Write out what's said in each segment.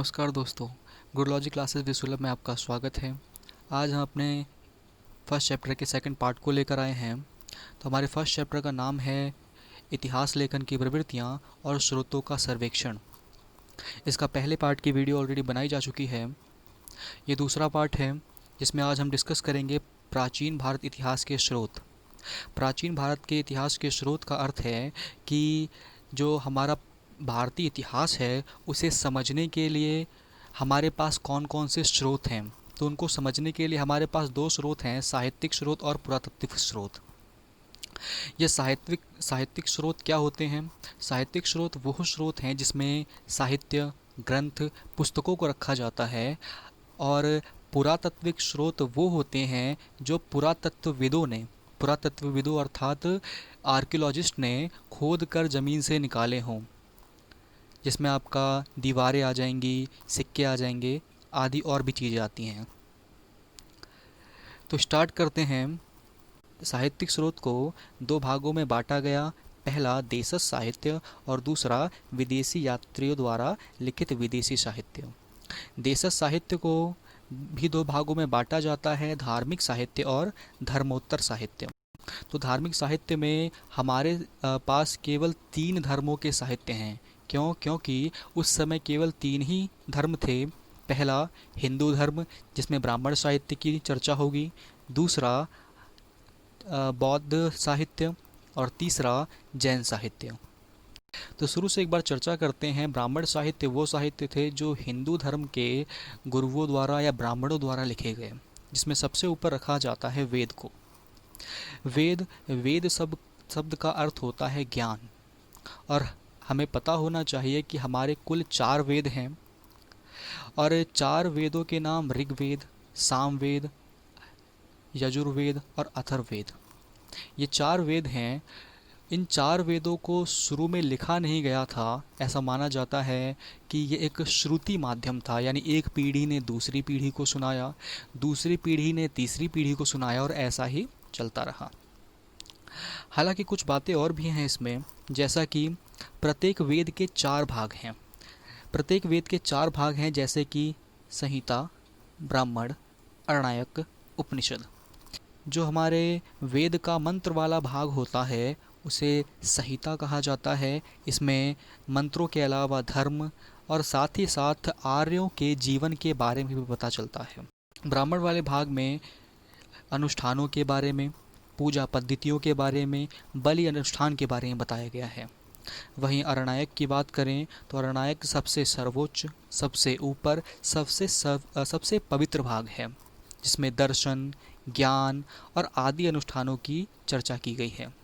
नमस्कार दोस्तों, गुडलॉजी क्लासेस विसुलभ में आपका स्वागत है। आज हम अपने फर्स्ट चैप्टर के सेकंड पार्ट को लेकर आए हैं। तो हमारे फर्स्ट चैप्टर का नाम है इतिहास लेखन की प्रवृत्तियाँ और स्रोतों का सर्वेक्षण। इसका पहले पार्ट की वीडियो ऑलरेडी बनाई जा चुकी है। ये दूसरा पार्ट है जिसमें आज हम डिस्कस करेंगे प्राचीन भारत इतिहास के स्रोत। प्राचीन भारत के इतिहास के स्रोत का अर्थ है कि जो हमारा भारतीय इतिहास है उसे समझने के लिए हमारे पास कौन कौन से स्रोत हैं। तो उनको समझने के लिए हमारे पास दो स्रोत हैं, साहित्यिक स्रोत और पुरातात्विक स्रोत। ये साहित्यिक स्रोत क्या होते हैं? साहित्यिक स्रोत वो स्रोत हैं जिसमें साहित्य, ग्रंथ, पुस्तकों को रखा जाता है। और पुरातात्विक स्रोत वो होते हैं जो पुरातत्वविदों अर्थात आर्कियोलॉजिस्ट ने खोद कर ज़मीन से निकाले हों, जिसमें आपका दीवारें आ जाएंगी, सिक्के आ जाएंगे, आदि और भी चीज़ें आती हैं। तो स्टार्ट करते हैं। साहित्यिक स्रोत को दो भागों में बांटा गया। पहला देशज साहित्य और दूसरा विदेशी यात्रियों द्वारा लिखित विदेशी साहित्य। देशज साहित्य को भी दो भागों में बांटा जाता है, धार्मिक साहित्य और धर्मोत्तर साहित्य। तो धार्मिक साहित्य में हमारे पास केवल 3 धर्मों के साहित्य हैं। क्योंकि उस समय केवल 3 ही धर्म थे। पहला हिंदू धर्म, जिसमें ब्राह्मण साहित्य की चर्चा होगी। दूसरा बौद्ध साहित्य और तीसरा जैन साहित्य। तो शुरू से एक बार चर्चा करते हैं। ब्राह्मण साहित्य वो साहित्य थे जो हिंदू धर्म के गुरुओं द्वारा या ब्राह्मणों द्वारा लिखे गए, जिसमें सबसे ऊपर रखा जाता है वेद को। वेद शब्द का अर्थ होता है ज्ञान। और हमें पता होना चाहिए कि हमारे कुल 4 वेद हैं। और 4 वेदों के नाम ऋग्वेद, सामवेद, यजुर्वेद और अथर्ववेद। ये 4 वेद हैं। इन 4 वेदों को शुरू में लिखा नहीं गया था। ऐसा माना जाता है कि ये एक श्रुति माध्यम था, यानी एक पीढ़ी ने दूसरी पीढ़ी को सुनाया, दूसरी पीढ़ी ने तीसरी पीढ़ी को सुनाया और ऐसा ही चलता रहा। हालांकि कुछ बातें और भी हैं इसमें, जैसा कि प्रत्येक वेद के 4 भाग हैं। प्रत्येक वेद के 4 भाग हैं, जैसे कि संहिता, ब्राह्मण, अरणायक, उपनिषद। जो हमारे वेद का मंत्र वाला भाग होता है उसे संहिता कहा जाता है। इसमें मंत्रों के अलावा धर्म और साथ ही साथ आर्यों के जीवन के बारे में भी पता चलता है। ब्राह्मण वाले भाग में अनुष्ठानों के बारे में, पूजा पद्धतियों के बारे में, बलि अनुष्ठान के बारे में बताया गया है। वहीं अरणायक की बात करें तो अरणायक सबसे सर्वोच्च, सबसे ऊपर, सबसे पवित्र भाग है, जिसमें दर्शन, ज्ञान और आदि अनुष्ठानों की चर्चा की गई है।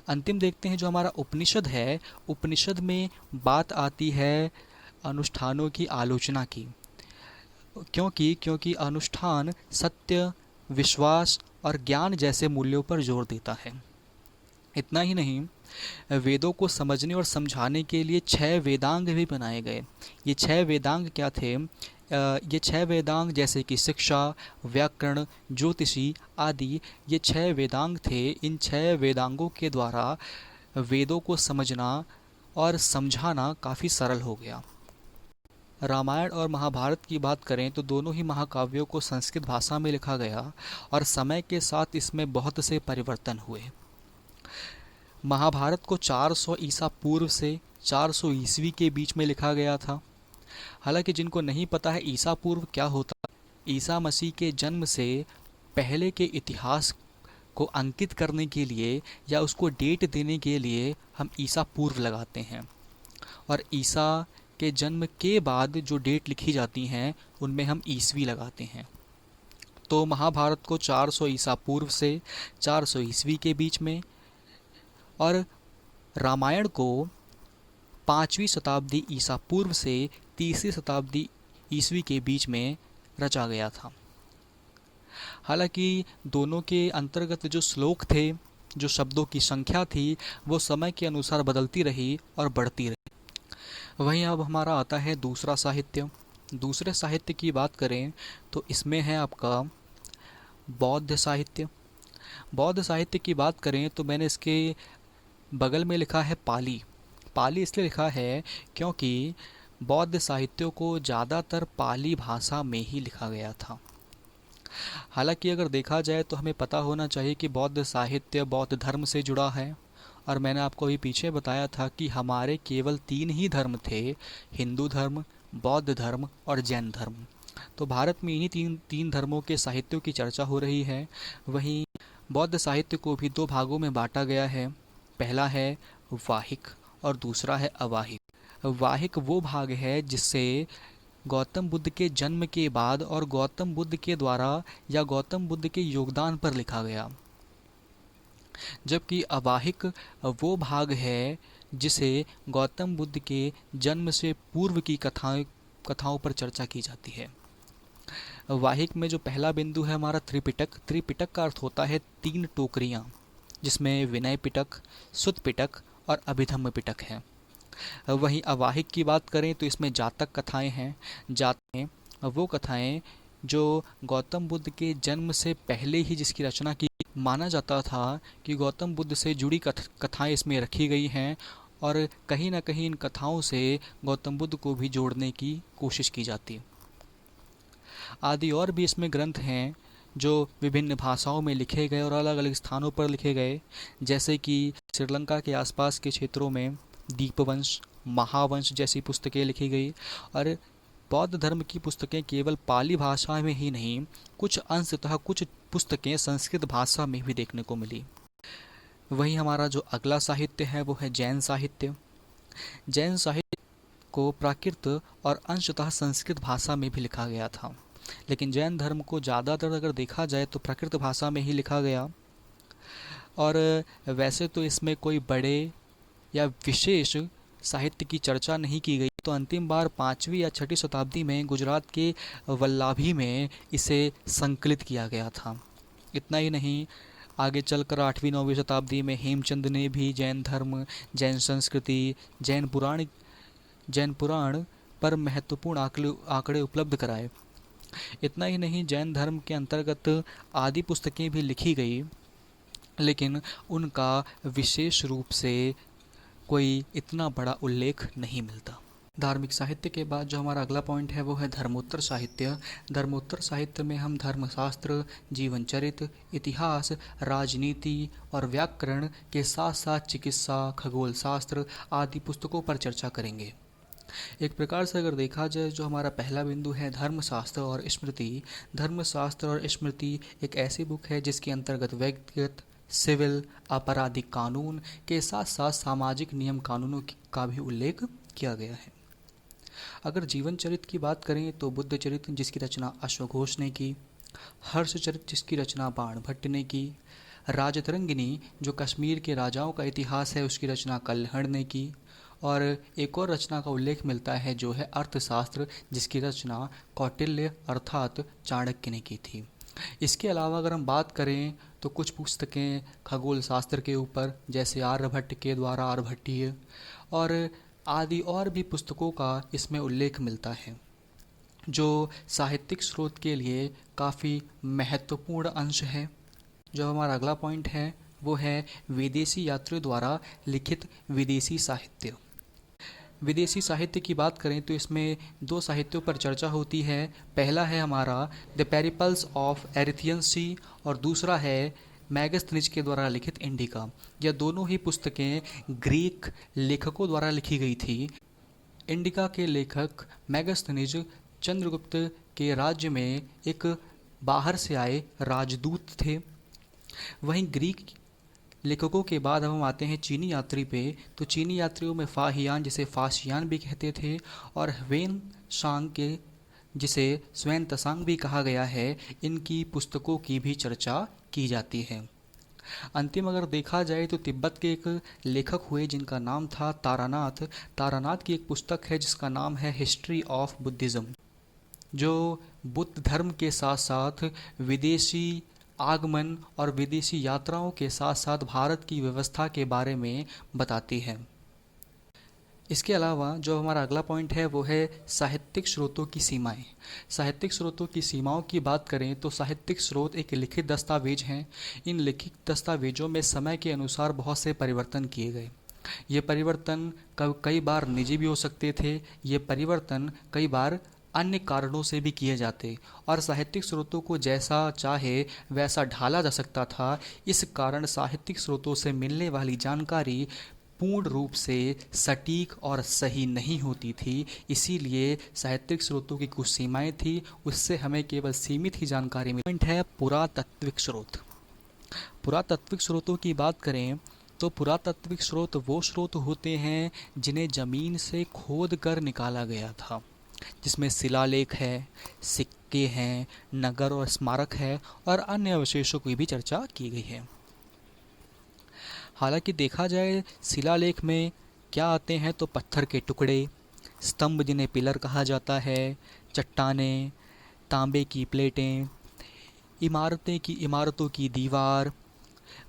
अंतिम देखते हैं जो हमारा उपनिषद है। उपनिषद में बात आती है अनुष्ठानों की आलोचना की। क्योंकि अनुष्ठान सत्य, विश्वास और ज्ञान जैसे मूल्यों पर जोर देता है। इतना ही नहीं, वेदों को समझने और समझाने के लिए 6 वेदांग भी बनाए गए। ये 6 वेदांग क्या थे? ये 6 वेदांग जैसे कि शिक्षा, व्याकरण, ज्योतिषी आदि, ये 6 वेदांग थे। इन 6 वेदांगों के द्वारा वेदों को समझना और समझाना काफ़ी सरल हो गया। रामायण और महाभारत की बात करें तो दोनों ही महाकाव्यों को संस्कृत भाषा में लिखा गया और समय के साथ इसमें बहुत से परिवर्तन हुए। महाभारत को 400 ईसा पूर्व से 400 ईस्वी के बीच में लिखा गया था। हालांकि जिनको नहीं पता है ईसा पूर्व क्या होता, ईसा मसीह के जन्म से पहले के इतिहास को अंकित करने के लिए या उसको डेट देने के लिए हम ईसा पूर्व लगाते हैं। और ईसा के जन्म के बाद जो डेट लिखी जाती हैं उनमें हम ईस्वी लगाते हैं। तो महाभारत को 400 ईसा पूर्व से 400 ईस्वी के बीच में और रामायण को 5वीं शताब्दी ईसा पूर्व से 3वीं शताब्दी ईस्वी के बीच में रचा गया था। हालांकि दोनों के अंतर्गत जो श्लोक थे, जो शब्दों की संख्या थी, वो समय के अनुसार बदलती रही और बढ़ती रही। वहीं अब हमारा आता है दूसरा साहित्य। दूसरे साहित्य की बात करें तो इसमें है आपका बौद्ध साहित्य। बौद्ध साहित्य की बात करें तो मैंने इसके बगल में लिखा है पाली। पाली इसलिए लिखा है क्योंकि बौद्ध साहित्य को ज़्यादातर पाली भाषा में ही लिखा गया था। हालांकि अगर देखा जाए तो हमें पता होना चाहिए कि बौद्ध साहित्य बौद्ध धर्म से जुड़ा है, और मैंने आपको अभी पीछे बताया था कि हमारे केवल 3 ही धर्म थे, हिंदू धर्म, बौद्ध धर्म और जैन धर्म। तो भारत में इन्हीं तीन धर्मों के साहित्यों की चर्चा हो रही है। वहीं बौद्ध साहित्य को भी 2 भागों में बांटा गया है। पहला है वाहिक और दूसरा है अवाहिक। वाहिक वो भाग है जिससे गौतम बुद्ध के जन्म के बाद और गौतम बुद्ध के द्वारा या गौतम बुद्ध के योगदान पर लिखा गया, जबकि अवाहिक वो भाग है जिसे गौतम बुद्ध के जन्म से पूर्व की कथाओं पर चर्चा की जाती है। वाहिक में जो पहला बिंदु है हमारा त्रिपिटक। त्रिपिटक का अर्थ होता है 3 टोकरियाँ, जिसमें विनय पिटक, सुत पिटक और अभिधम्म पिटक है। वहीं अवाहिक की बात करें तो इसमें जातक कथाएं हैं। जातक वो कथाएं जो गौतम बुद्ध के जन्म से पहले ही जिसकी रचना की, माना जाता था कि गौतम बुद्ध से जुड़ी कथाएं इसमें रखी गई हैं, और कहीं ना कहीं इन कथाओं से गौतम बुद्ध को भी जोड़ने की कोशिश की जाती। आदि और भी इसमें ग्रंथ हैं जो विभिन्न भाषाओं में लिखे गए और अलग अलग स्थानों पर लिखे गए, जैसे कि श्रीलंका के आसपास के क्षेत्रों में दीपवंश, महावंश जैसी पुस्तकें लिखी गई। और बौद्ध धर्म की पुस्तकें केवल पाली भाषा में ही नहीं, कुछ अंशतः कुछ पुस्तकें संस्कृत भाषा में भी देखने को मिली। वहीं हमारा जो अगला साहित्य है वो है जैन साहित्य। जैन साहित्य को प्राकृत और अंशतः संस्कृत भाषा में भी लिखा गया था, लेकिन जैन धर्म को ज़्यादातर अगर देखा जाए तो प्राकृत भाषा में ही लिखा गया। और वैसे तो इसमें कोई बड़े या विशेष साहित्य की चर्चा नहीं की गई, तो अंतिम बार 5वीं या 6वीं शताब्दी में गुजरात के वल्लाभी में इसे संकलित किया गया था। इतना ही नहीं, आगे चलकर 8वीं 9वीं शताब्दी में हेमचंद ने भी जैन धर्म, जैन संस्कृति, जैन पुराण पर महत्वपूर्ण आंकड़े उपलब्ध कराए। इतना ही नहीं, जैन धर्म के अंतर्गत आदि पुस्तकें भी लिखी गई, लेकिन उनका विशेष रूप से कोई इतना बड़ा उल्लेख नहीं मिलता। धार्मिक साहित्य के बाद जो हमारा अगला पॉइंट है वो है धर्मोत्तर साहित्य। धर्मोत्तर साहित्य में हम धर्मशास्त्र, जीवन चरित्र, इतिहास, राजनीति और व्याकरण के साथ साथ चिकित्सा, खगोल शास्त्र आदि पुस्तकों पर चर्चा करेंगे। एक प्रकार से अगर देखा जाए, जो हमारा पहला बिंदु है धर्मशास्त्र और स्मृति। धर्मशास्त्र और स्मृति एक ऐसी बुक है जिसके अंतर्गत व्यक्तिगत, सिविल, आपराधिक कानून के साथ साथ सामाजिक नियम कानूनों का भी उल्लेख किया गया है। अगर जीवन चरित्र की बात करें तो बुद्ध चरित्र जिसकी रचना अश्वघोष ने की, हर्ष चरित्र जिसकी रचना बाण भट्ट ने की, राजतरंगिनी जो कश्मीर के राजाओं का इतिहास है उसकी रचना कल्हण ने की, और एक और रचना का उल्लेख मिलता है जो है अर्थशास्त्र जिसकी रचना कौटिल्य अर्थात चाणक्य ने की थी। इसके अलावा अगर हम बात करें तो कुछ पुस्तकें खगोल शास्त्र के ऊपर, जैसे आर्यभट्ट के द्वारा आर्यभट्टीय और आदि और भी पुस्तकों का इसमें उल्लेख मिलता है, जो साहित्यिक स्रोत के लिए काफ़ी महत्वपूर्ण अंश है। जो हमारा अगला पॉइंट है वो है विदेशी यात्रियों द्वारा लिखित विदेशी साहित्य। विदेशी साहित्य की बात करें तो इसमें 2 साहित्यों पर चर्चा होती है। पहला है हमारा द पेरिपल्स ऑफ एरिथियन सी और दूसरा है मैगस्थनीज के द्वारा लिखित इंडिका। यह दोनों ही पुस्तकें ग्रीक लेखकों द्वारा लिखी गई थी। इंडिका के लेखक मैगस्थनीज चंद्रगुप्त के राज्य में एक बाहर से आए राजदूत थे। वहीं ग्रीक लेखकों के बाद हम आते हैं चीनी यात्री पे। तो चीनी यात्रियों में फाहियान जिसे फासियान भी कहते थे और ह्वेन सांग के जिसे स्वेन तसांग भी कहा गया है, इनकी पुस्तकों की भी चर्चा की जाती है। अंतिम अगर देखा जाए तो तिब्बत के एक लेखक हुए जिनका नाम था तारानाथ। तारानाथ की एक पुस्तक है जिसका नाम है हिस्ट्री ऑफ बुद्धिज़्म, जो बुद्ध धर्म के साथ साथ विदेशी आगमन और विदेशी यात्राओं के साथ साथ भारत की व्यवस्था के बारे में बताती है। इसके अलावा जो हमारा अगला पॉइंट है वो है साहित्यिक स्रोतों की सीमाएं। साहित्यिक स्रोतों की सीमाओं की बात करें तो साहित्यिक स्रोत एक लिखित दस्तावेज हैं। इन लिखित दस्तावेजों में समय के अनुसार बहुत से परिवर्तन किए गए। ये परिवर्तन कई बार निजी भी हो सकते थे। ये परिवर्तन कई बार अन्य कारणों से भी किए जाते और साहित्यिक स्रोतों को जैसा चाहे वैसा ढाला जा सकता था। इस कारण साहित्यिक स्रोतों से मिलने वाली जानकारी पूर्ण रूप से सटीक और सही नहीं होती थी। इसीलिए साहित्यिक स्रोतों की कुछ सीमाएं थी, उससे हमें केवल सीमित ही जानकारी मिली है। पुरातात्विक स्रोत। पुरातात्विक स्रोतों की बात करें तो पुरातात्विक स्रोत वो स्रोत होते हैं जिन्हें ज़मीन से खोद कर निकाला गया था, जिसमें शिलालेख है, सिक्के हैं, नगर और स्मारक है और अन्य अवशेषों की भी चर्चा की गई है। हालांकि देखा जाए शिलालेख में क्या आते हैं तो पत्थर के टुकड़े, स्तंभ जिन्हें पिलर कहा जाता है, चट्टानें, तांबे की प्लेटें, इमारतों की दीवार,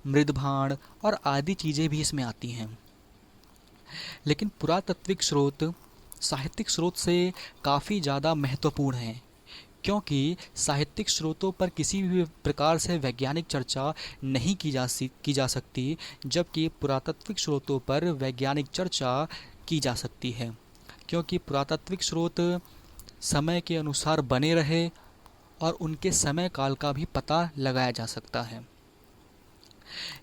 मृदभांड और आदि चीज़ें भी इसमें आती हैं। लेकिन पुरातात्विक स्रोत साहित्यिक स्रोत से काफ़ी ज़्यादा महत्वपूर्ण हैं, क्योंकि साहित्यिक स्रोतों पर किसी भी प्रकार से वैज्ञानिक चर्चा नहीं की जा सकती, जबकि पुरातात्विक स्रोतों पर वैज्ञानिक चर्चा की जा सकती है, क्योंकि पुरातात्विक स्रोत समय के अनुसार बने रहे और उनके समय काल का भी पता लगाया जा सकता है।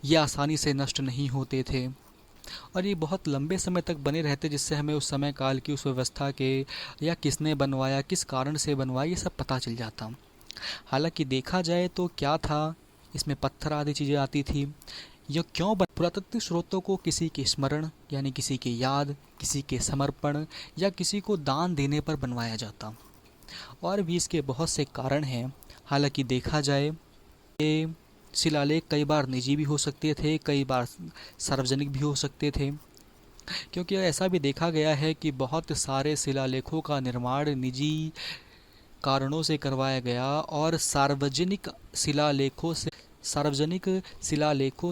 ये आसानी से नष्ट नहीं होते थे और ये बहुत लंबे समय तक बने रहते, जिससे हमें उस समय काल की उस व्यवस्था के या किसने बनवाया, किस कारण से बनवाया, ये सब पता चल जाता। हालांकि देखा जाए तो क्या था, इसमें पत्थर आदि चीज़ें आती थी। यह क्यों पुरातात्विक स्रोतों को किसी के स्मरण यानी किसी की याद, किसी के समर्पण या किसी को दान देने पर बनवाया जाता। और भी इसके बहुत से कारण हैं। हालांकि देखा जाए ये शिलालेख कई बार निजी भी हो सकते थे, कई बार सार्वजनिक भी हो सकते थे, क्योंकि ऐसा भी देखा गया है कि बहुत सारे शिलालेखों का निर्माण निजी कारणों से करवाया गया और सार्वजनिक शिलालेखों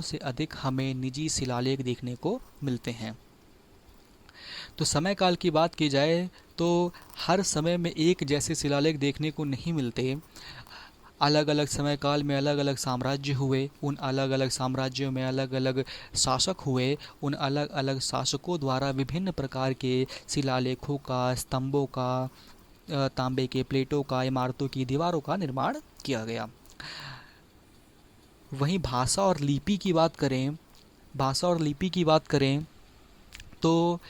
से अधिक हमें निजी शिलालेख देखने को मिलते हैं। तो समय काल की बात की जाए तो हर समय में एक जैसे शिलालेख देखने को नहीं मिलते। अलग अलग समय काल में अलग अलग साम्राज्य हुए, उन अलग अलग साम्राज्यों में अलग अलग शासक हुए, उन अलग अलग शासकों द्वारा विभिन्न प्रकार के शिलालेखों का, स्तंभों का, तांबे के प्लेटों का, इमारतों की दीवारों का निर्माण किया गया। वहीं भाषा और लिपि की बात करें तो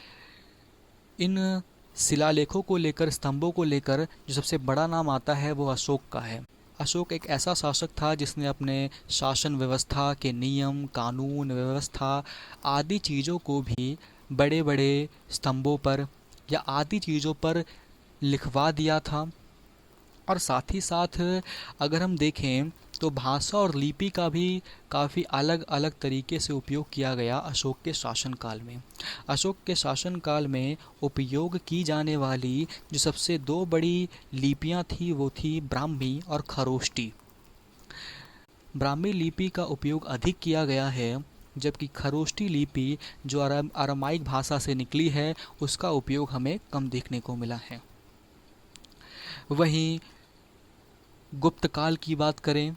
इन शिलालेखों को लेकर, स्तंभों को लेकर जो सबसे बड़ा नाम आता है वो अशोक का है। अशोक एक ऐसा शासक था जिसने अपने शासन व्यवस्था के नियम, कानून व्यवस्था आदि चीज़ों को भी बड़े बड़े स्तंभों पर या आदि चीज़ों पर लिखवा दिया था। और साथ ही साथ अगर हम देखें तो भाषा और लिपि का भी काफ़ी अलग अलग तरीके से उपयोग किया गया अशोक के शासनकाल में। अशोक के शासनकाल में उपयोग की जाने वाली जो सबसे दो बड़ी लिपियां थी वो थी ब्राह्मी और खरोष्टी। ब्राह्मी लिपि का उपयोग अधिक किया गया है, जबकि खरोष्टी लिपि जो अरामाइक भाषा से निकली है उसका उपयोग हमें कम देखने को मिला है। वहीं गुप्त काल की बात करें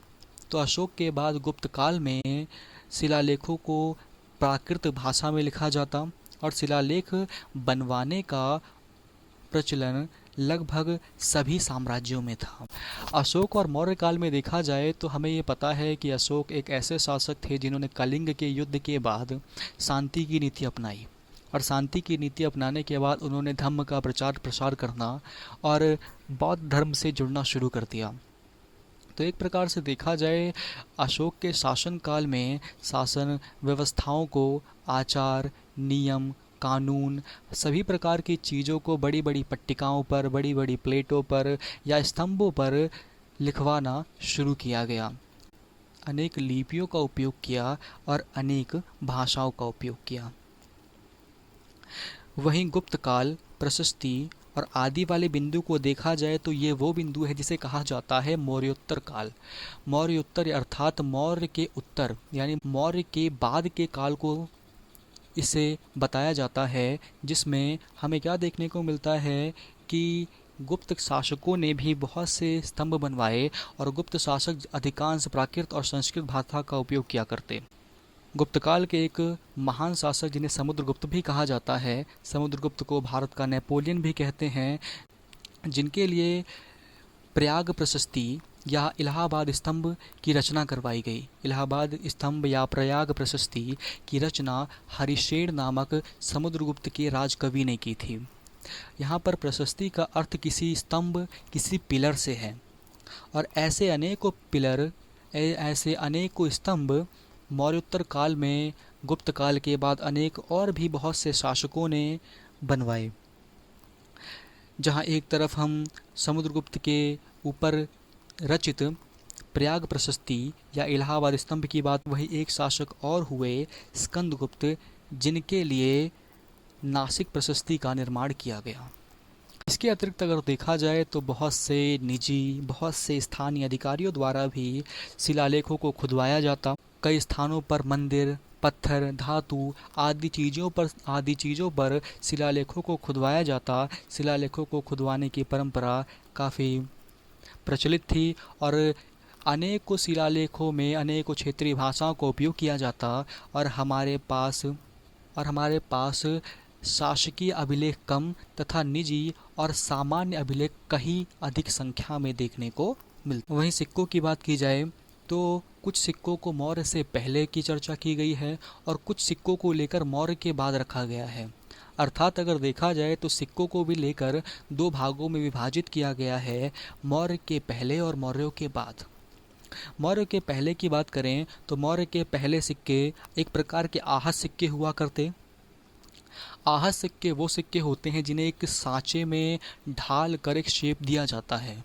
तो अशोक के बाद गुप्त काल में शिलालेखों को प्राकृत भाषा में लिखा जाता और शिलालेख बनवाने का प्रचलन लगभग सभी साम्राज्यों में था। अशोक और मौर्य काल में देखा जाए तो हमें ये पता है कि अशोक एक ऐसे शासक थे जिन्होंने कलिंग के युद्ध के बाद शांति की नीति अपनाई और शांति की नीति अपनाने के बाद उन्होंने धम्म का प्रचार प्रसार करना और बौद्ध धर्म से जुड़ना शुरू कर दिया। तो एक प्रकार से देखा जाए अशोक के शासनकाल में शासन व्यवस्थाओं को, आचार, नियम, कानून, सभी प्रकार की चीज़ों को बड़ी बड़ी पट्टिकाओं पर, बड़ी बड़ी प्लेटों पर या स्तंभों पर लिखवाना शुरू किया गया। अनेक लिपियों का उपयोग किया और अनेक भाषाओं का उपयोग किया। वहीं गुप्त काल, प्रशस्ति और आदि वाले बिंदु को देखा जाए तो ये वो बिंदु है जिसे कहा जाता है मौर्योत्तर काल। मौर्योत्तर अर्थात मौर्य के उत्तर यानी मौर्य के बाद के काल को इसे बताया जाता है, जिसमें हमें क्या देखने को मिलता है कि गुप्त शासकों ने भी बहुत से स्तंभ बनवाए और गुप्त शासक अधिकांश प्राकृत और संस्कृत भाषा का उपयोग किया करते। गुप्तकाल के एक महान शासक जिन्हें समुद्रगुप्त भी कहा जाता है, समुद्रगुप्त को भारत का नेपोलियन भी कहते हैं, जिनके लिए प्रयाग प्रशस्ति या इलाहाबाद स्तंभ की रचना करवाई गई। इलाहाबाद स्तंभ या प्रयाग प्रशस्ति की रचना हरिशेन नामक समुद्रगुप्त के राजकवि ने की थी। यहाँ पर प्रशस्ति का अर्थ किसी स्तंभ, किसी पिलर से है, और ऐसे अनेकों पिलर, ऐसे अनेकों स्तंभ मौर्योत्तर काल में, गुप्त काल के बाद अनेक और भी बहुत से शासकों ने बनवाए। जहाँ एक तरफ हम समुद्रगुप्त के ऊपर रचित प्रयाग प्रशस्ति या इलाहाबाद स्तंभ की बात, वही एक शासक और हुए स्कंदगुप्त, जिनके लिए नासिक प्रशस्ति का निर्माण किया गया। इसके अतिरिक्त अगर देखा जाए तो बहुत से निजी, बहुत से स्थानीय अधिकारियों द्वारा भी शिलालेखों को खुदवाया जाता। कई स्थानों पर मंदिर, पत्थर, धातु आदि चीज़ों पर शिलालेखों को खुदवाया जाता। शिलालेखों को खुदवाने की परंपरा काफ़ी प्रचलित थी और अनेकों शिलालेखों में अनेकों क्षेत्रीय भाषाओं का उपयोग किया जाता, और हमारे पास शासकीय अभिलेख कम तथा निजी और सामान्य अभिलेख कहीं अधिक संख्या में देखने को मिलते। वहीं सिक्कों की बात की जाए तो कुछ सिक्कों को मौर्य से पहले की चर्चा की गई है और कुछ सिक्कों को लेकर मौर्य के बाद रखा गया है। अर्थात अगर देखा जाए तो सिक्कों को भी लेकर दो भागों में विभाजित किया गया है, मौर्य के पहले और मौर्यों के बाद। मौर्य के पहले की बात करें तो मौर्य के पहले सिक्के एक प्रकार के आहत सिक्के हुआ करते। आहत सिक्के वो सिक्के होते हैं जिन्हें एक सांचे में ढाल कर एक शेप दिया जाता है,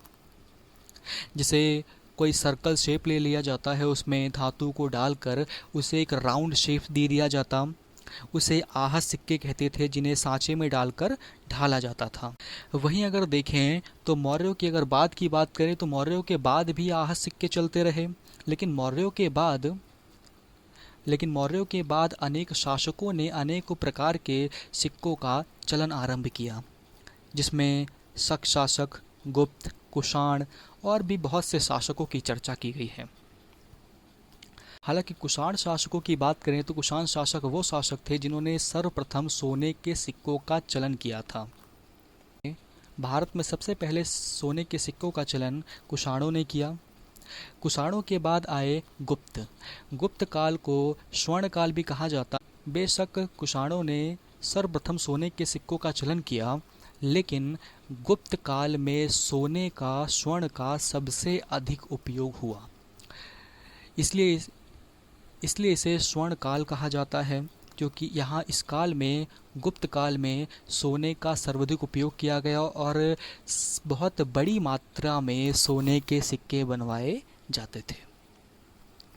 जिसे कोई सर्कल शेप ले लिया जाता है, उसमें धातु को डालकर उसे एक राउंड शेप दे दिया जाता। उसे आहत सिक्के कहते थे, जिन्हें सांचे में डालकर ढाला जाता था। वहीं अगर देखें तो मौर्यों की अगर बात करें तो मौर्यों के बाद भी आहत सिक्के चलते रहे, लेकिन मौर्यों के बाद अनेक शासकों ने अनेक प्रकार के सिक्कों का चलन आरंभ किया, जिसमें शक शासक, गुप्त, कुषाण और भी बहुत से शासकों की चर्चा की गई है। हालांकि कुषाण शासकों की बात करें तो कुषाण शासक वो शासक थे जिन्होंने सर्वप्रथम सोने के सिक्कों का चलन किया था। भारत में सबसे पहले सोने के सिक्कों का चलन कुषाणों ने किया। कुषाणों के बाद आए गुप्त काल को स्वर्ण काल भी कहा जाता। बेशक कुषाणों ने सर्वप्रथम सोने के सिक्कों का चलन किया, लेकिन गुप्त काल में सोने का, स्वर्ण का सबसे अधिक उपयोग हुआ, इसलिए इसे स्वर्ण काल कहा जाता है, क्योंकि यहाँ इस काल में, गुप्त काल में सोने का सर्वाधिक उपयोग किया गया और बहुत बड़ी मात्रा में सोने के सिक्के बनवाए जाते थे।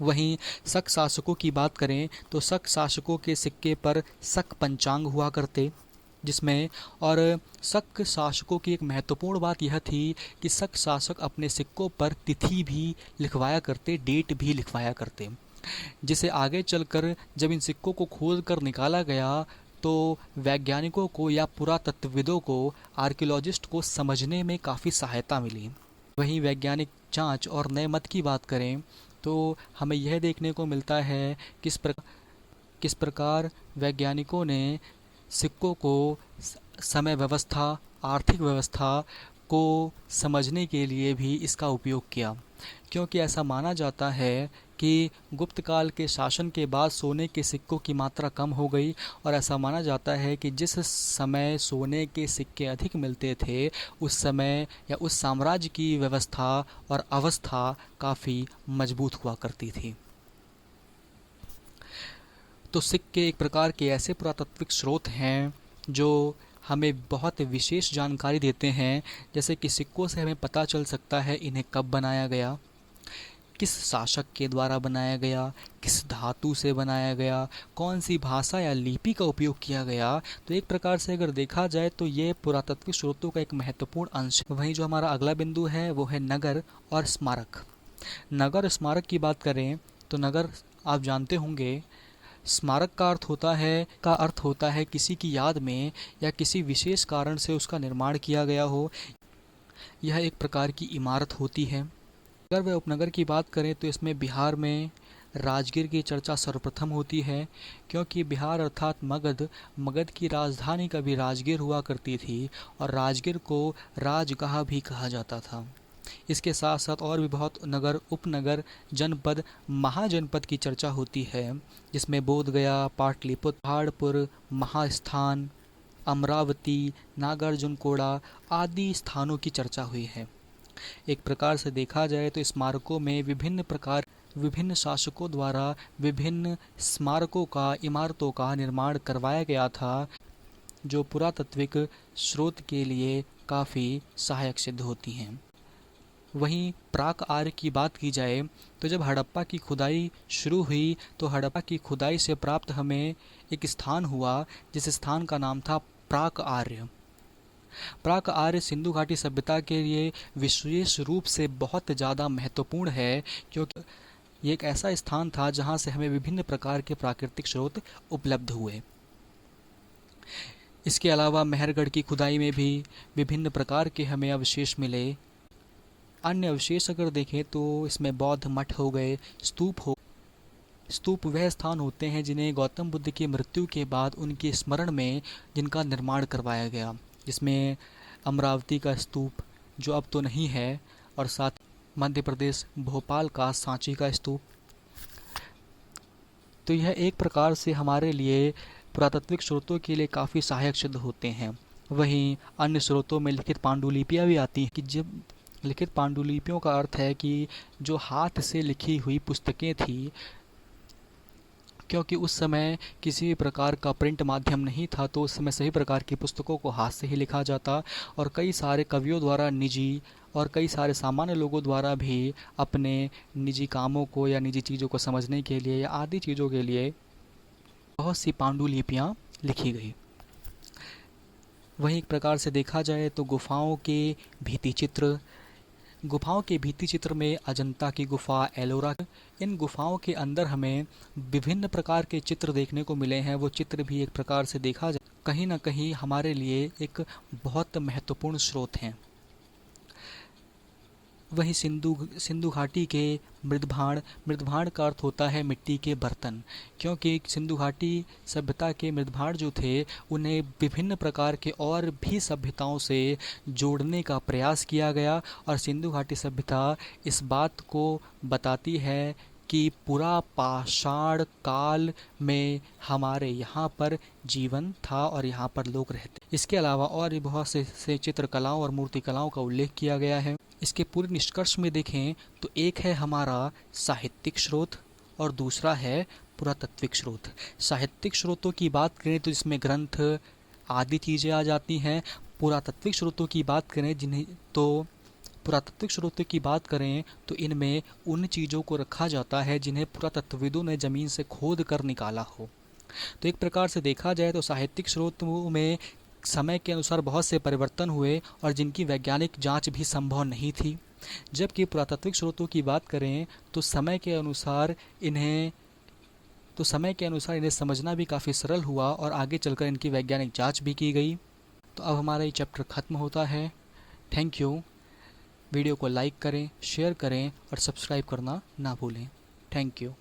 वहीं शक शासकों की बात करें तो शक शासकों के सिक्के पर शक पंचांग हुआ करते, जिसमें और शक शासकों की एक महत्वपूर्ण बात यह थी कि शक शासक अपने सिक्कों पर तिथि भी लिखवाया करते, डेट भी लिखवाया करते, जिसे आगे चलकर जब इन सिक्कों को खोद कर निकाला गया तो वैज्ञानिकों को या पुरातत्वविदों को, आर्कियोलॉजिस्ट को समझने में काफ़ी सहायता मिली। वहीं वैज्ञानिक जांच और नए मत की बात करें तो हमें यह देखने को मिलता है किस प्रकार वैज्ञानिकों ने सिक्कों को समय व्यवस्था, आर्थिक व्यवस्था को समझने के लिए भी इसका उपयोग किया, क्योंकि ऐसा माना जाता है कि गुप्त काल के शासन के बाद सोने के सिक्कों की मात्रा कम हो गई, और ऐसा माना जाता है कि जिस समय सोने के सिक्के अधिक मिलते थे उस समय या उस साम्राज्य की व्यवस्था और अवस्था काफ़ी मजबूत हुआ करती थी। तो सिक्के एक प्रकार के ऐसे पुरातात्विक स्रोत हैं जो हमें बहुत विशेष जानकारी देते हैं, जैसे कि सिक्कों से हमें पता चल सकता है इन्हें कब बनाया गया, किस शासक के द्वारा बनाया गया, किस धातु से बनाया गया, कौन सी भाषा या लिपि का उपयोग किया गया। तो एक प्रकार से अगर देखा जाए तो ये पुरातात्विक स्रोतों का एक महत्वपूर्ण अंश है। वहीं जो हमारा अगला बिंदु है वो है नगर और स्मारक। नगर स्मारक की बात करें तो नगर आप जानते होंगे, स्मारक का अर्थ होता है किसी की याद में या किसी विशेष कारण से उसका निर्माण किया गया हो। यह एक प्रकार की इमारत होती है। अगर वह उपनगर की बात करें तो इसमें बिहार में राजगीर की चर्चा सर्वप्रथम होती है, क्योंकि बिहार अर्थात मगध की राजधानी कभी राजगीर हुआ करती थी और राजगीर को राजगाह भी कहा जाता था। इसके साथ साथ और भी बहुत नगर, उपनगर, जनपद, महाजनपद की चर्चा होती है, जिसमें बोधगया, पाटलिपुत्र, पहाड़पुर, महास्थान, अमरावती, नागार्जुनकोड़ा आदि स्थानों की चर्चा हुई है। एक प्रकार से देखा जाए तो स्मारकों में विभिन्न शासकों द्वारा विभिन्न स्मारकों का, इमारतों का निर्माण करवाया गया था, जो पुरातात्विक स्रोत के लिए काफ़ी सहायक सिद्ध होती हैं। वहीं प्राक आर्य की बात की जाए तो जब हड़प्पा की खुदाई शुरू हुई तो हड़प्पा की खुदाई से प्राप्त हमें एक स्थान हुआ, जिस स्थान का नाम था प्राक आर्य। प्राक आर्य सिंधु घाटी सभ्यता के लिए विशेष रूप से बहुत ज़्यादा महत्वपूर्ण है, क्योंकि ये एक ऐसा स्थान था जहाँ से हमें विभिन्न प्रकार के प्राकृतिक स्रोत उपलब्ध हुए। इसके अलावा मेहरगढ़ की खुदाई में भी विभिन्न प्रकार के हमें अवशेष मिले। अन्य अवशेष अगर देखें तो इसमें बौद्ध मठ हो गए, स्तूप वह स्थान होते हैं जिन्हें गौतम बुद्ध की मृत्यु के बाद उनके स्मरण में जिनका निर्माण करवाया गया, जिसमें अमरावती का स्तूप जो अब तो नहीं है, और साथ मध्य प्रदेश भोपाल का सांची का स्तूप। तो यह एक प्रकार से हमारे लिए पुरातात्विक स्रोतों के लिए काफ़ी सहायक सिद्ध होते हैं। वहीं अन्य स्रोतों में लिखित पांडुलिपियाँ भी आती हैं, कि जब लिखित पांडुलिपियों का अर्थ है कि जो हाथ से लिखी हुई पुस्तकें थी, क्योंकि उस समय किसी भी प्रकार का प्रिंट माध्यम नहीं था, तो उस समय सभी प्रकार की पुस्तकों को हाथ से ही लिखा जाता, और कई सारे कवियों द्वारा निजी और कई सारे सामान्य लोगों द्वारा भी अपने निजी कामों को या निजी चीज़ों को समझने के लिए या आदि चीज़ों के लिए बहुत सी पांडुलिपियाँ लिखी गई। वहीं एक प्रकार से देखा जाए तो गुफाओं के भित्ति चित्र में अजंता की गुफा, एलोरा, इन गुफाओं के अंदर हमें विभिन्न प्रकार के चित्र देखने को मिले हैं। वो चित्र भी एक प्रकार से देखा जाए कहीं ना कहीं हमारे लिए एक बहुत महत्वपूर्ण स्रोत हैं। वहीं सिंधु घाटी के मृदभांड का अर्थ होता है मिट्टी के बर्तन, क्योंकि सिंधु घाटी सभ्यता के मृदभांड जो थे उन्हें विभिन्न प्रकार के और भी सभ्यताओं से जोड़ने का प्रयास किया गया, और सिंधु घाटी सभ्यता इस बात को बताती है कि पूरा पाषाण काल में हमारे यहाँ पर जीवन था और यहाँ पर लोग रहते। इसके अलावा और भी बहुत से चित्रकलाओं और मूर्तिकलाओं का उल्लेख किया गया है। इसके पूरे निष्कर्ष में देखें तो एक है हमारा साहित्यिक स्रोत और दूसरा है पुरातात्विक स्रोत। साहित्यिक स्रोतों की बात करें तो इसमें ग्रंथ आदि चीज़ें आ जाती हैं। पुरातात्विक स्रोतों की बात करें तो इनमें उन चीज़ों को रखा जाता है जिन्हें पुरातत्वविदों ने ज़मीन से खोद कर निकाला हो। तो एक प्रकार से देखा जाए तो साहित्यिक स्रोतों में समय के अनुसार बहुत से परिवर्तन हुए और जिनकी वैज्ञानिक जांच भी संभव नहीं थी, जबकि पुरातात्विक स्रोतों की बात करें तो समय के अनुसार इन्हें समझना भी काफ़ी सरल हुआ और आगे चलकर इनकी वैज्ञानिक जांच भी की गई। तो अब हमारा ये चैप्टर ख़त्म होता है। Thank you. वीडियो को लाइक करें, शेयर करें और सब्सक्राइब करना ना भूलें। Thank you.